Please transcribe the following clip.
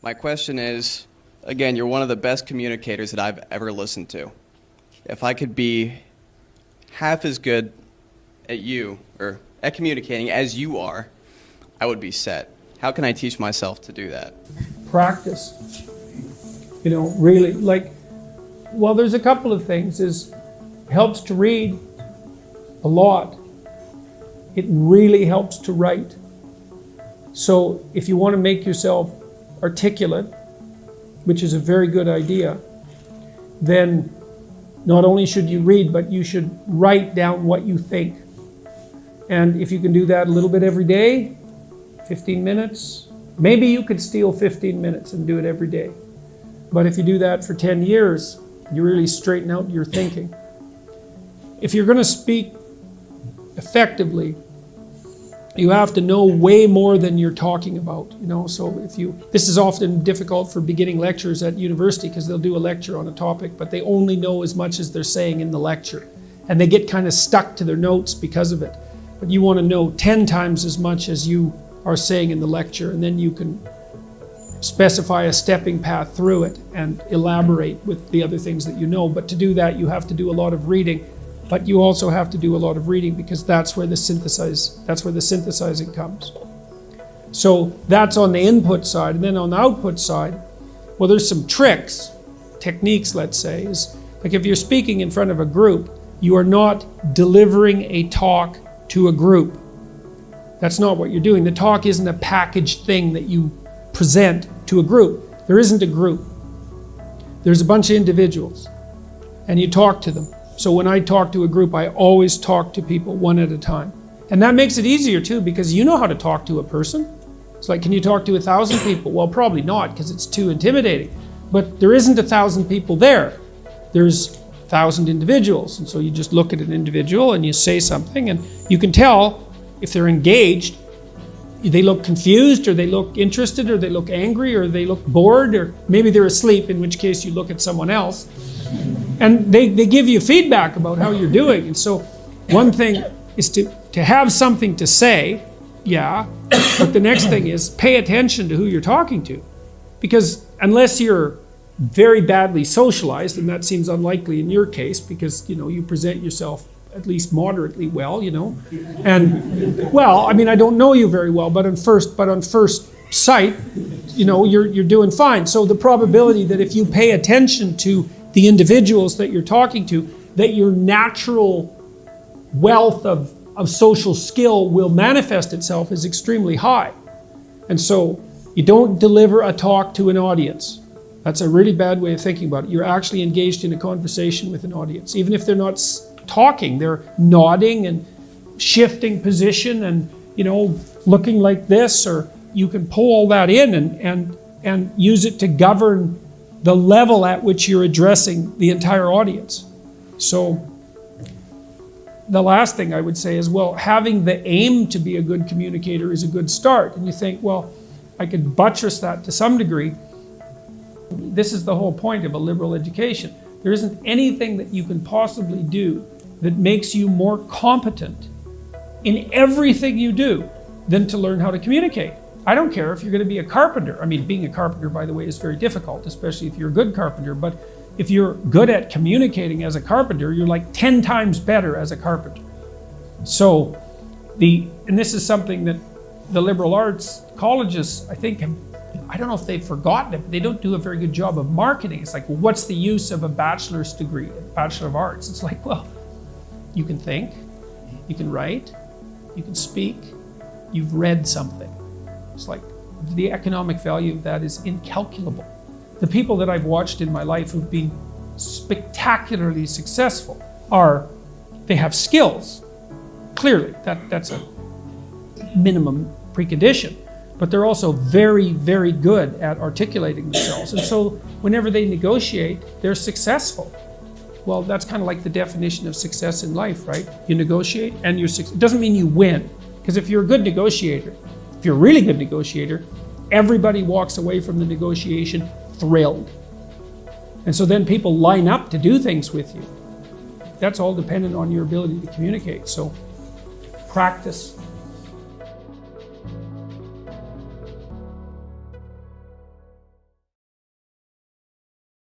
My question is, again, you're one of the best communicators that I've ever listened to. If I could be half as good at you, or at communicating as you are, I would be set. How can I teach myself to do that? Practice. You know, really, like, well, there's a couple of things. It helps to read a lot. It really helps to write. So if you want to make yourself articulate, which is a very good idea, then not only should you read, but you should write down what you think. And if you can do that a little bit every day, 15 minutes, maybe you could steal 15 minutes and do it every day. But if you do that for 10 years, you really straighten out your thinking. If you're going to speak effectively, you have to know way more than you're talking about, you know. So this is often difficult for beginning lecturers at university because they'll do a lecture on a topic, but they only know as much as they're saying in the lecture. And they get kind of stuck to their notes because of it. But you want to know 10 times as much as you are saying in the lecture, and then you can specify a stepping path through it and elaborate with the other things that you know. But to do that, you have to do a lot of reading. But you also have to do a lot of reading because that's where the synthesizing comes. So that's on the input side. And then on the output side, well, there's some techniques, let's say, is like if you're speaking in front of a group, you are not delivering a talk to a group. That's not what you're doing. The talk isn't a packaged thing that you present to a group. There isn't a group. There's a bunch of individuals, and you talk to them. So when I talk to a group, I always talk to people one at a time. And that makes it easier too, because you know how to talk to a person. It's like, can you talk to 1,000 people? Well, probably not, because it's too intimidating. But there isn't 1,000 people there. There's 1,000 individuals. And so you just look at an individual and you say something, and you can tell if they're engaged. They look confused, or they look interested, or they look angry, or they look bored, or maybe they're asleep, in which case you look at someone else. And they give you feedback about how you're doing. And so one thing is to have something to say, yeah, but the next thing is pay attention to who you're talking to. Because unless you're very badly socialized, and that seems unlikely in your case, because, you know, you present yourself at least moderately well, you know. And, well, I mean, I don't know you very well, but on first sight, you know, you're doing fine. So the probability that if you pay attention to the individuals that you're talking to, that your natural wealth of social skill will manifest itself is extremely high. And so you don't deliver a talk to an audience. That's a really bad way of thinking about it. You're actually engaged in a conversation with an audience. Even if they're not talking, they're nodding and shifting position and, you know, looking like this, or you can pull all that in and use it to govern the level at which you're addressing the entire audience. So the last thing I would say is, well, having the aim to be a good communicator is a good start. And you think, well, I could buttress that to some degree. This is the whole point of a liberal education. There isn't anything that you can possibly do that makes you more competent in everything you do than to learn how to communicate. I don't care if you're going to be a carpenter. I mean, being a carpenter, by the way, is very difficult, especially if you're a good carpenter. But if you're good at communicating as a carpenter, you're like 10 times better as a carpenter. So, and this is something that the liberal arts colleges, I think, I don't know if they've forgotten it, but they don't do a very good job of marketing. It's like, well, what's the use of a bachelor's degree, a Bachelor of Arts? It's like, well, you can think, you can write, you can speak, you've read something. It's like the economic value of that is incalculable. The people that I've watched in my life who've been spectacularly successful they have skills. Clearly, that's a minimum precondition. But they're also very, very good at articulating themselves. And so whenever they negotiate, they're successful. Well, that's kind of like the definition of success in life, right? You negotiate and you're successful. It doesn't mean you win. Because if you're a good negotiator, if you're a really good negotiator, everybody walks away from the negotiation thrilled. And so then people line up to do things with you. That's all dependent on your ability to communicate. So practice.